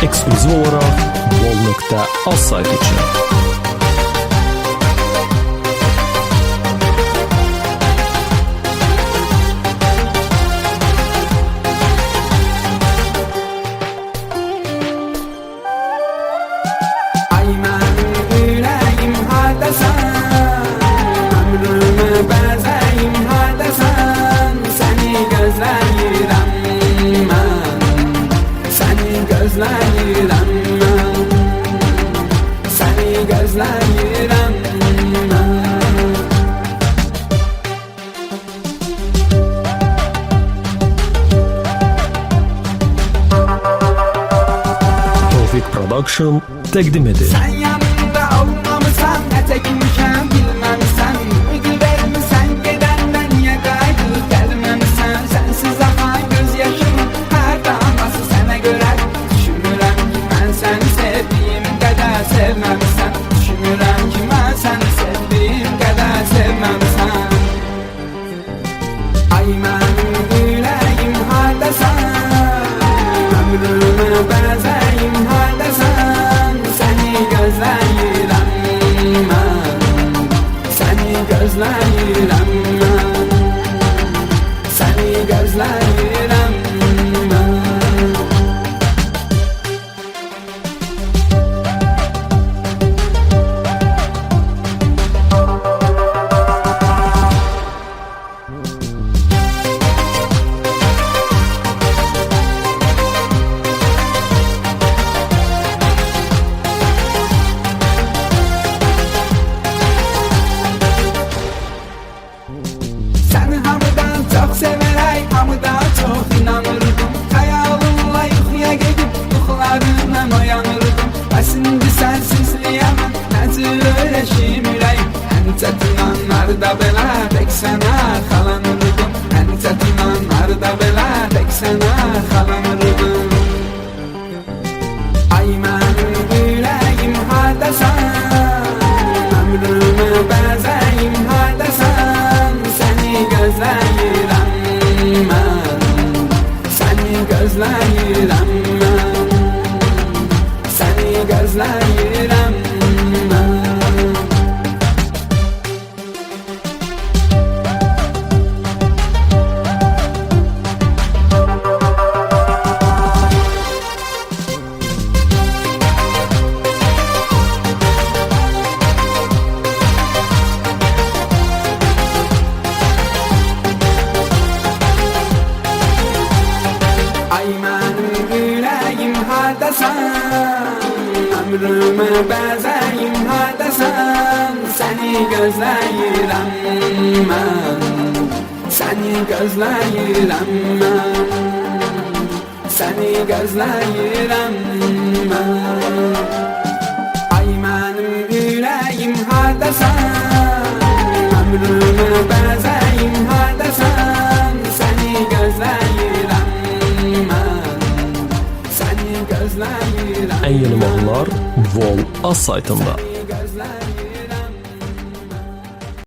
eksklüziv olaraq vol.az saytı üçün. Tawfiq Production təqdim edir. Sen yanımda olmamısan, etekmişem bilmemişsen, uydu vermişsen, gedenden niye kaydı gelmemişsen, sensiz akan gözyaşımı her damlası sana göre. Düşünürəm ki ben seni sevdiğim kadar sevmemişsen, düşünürəm ki ben seni sevdiğim kadar sevmemişsen. Ay benim yüreğim hardasan, ömrümü bezeyim hardasan, seni gözləyirəm mən, səni gözləyirəm mən, səni gözləyirəm mən. Səni hamıdan çox sevərək, hamıdan çox inanırdım. Xəyalımla yuxuya gedib, yuxularından oyanırdım. Bəs indi sənsizliyə mən necə öyrəşim ürəyim. Ən çətin anlarda belə tək sənə xalanırdım. Ən çətin anlarda belə tək sənə xalanırdım. Ay mənim ürəyim hardasan, ömrümü bəzəyim hardasan, səni gözləyirəm mən, səni gözləyirəm mən, səni gözləyirəm mən. Ay mənim ürəyim hardasan, ömrümü bəzəyim hardasan, səni gözləyirəm mən, səni gözləyirəm mən, səni gözləyirəm mən. Ay mənim ürəyim hardasan, ömrümü bəzəyim hardasan, səni gözləyirəm mən, səni gözləyirəm. Ən yeni mahnılar vol.az saytında.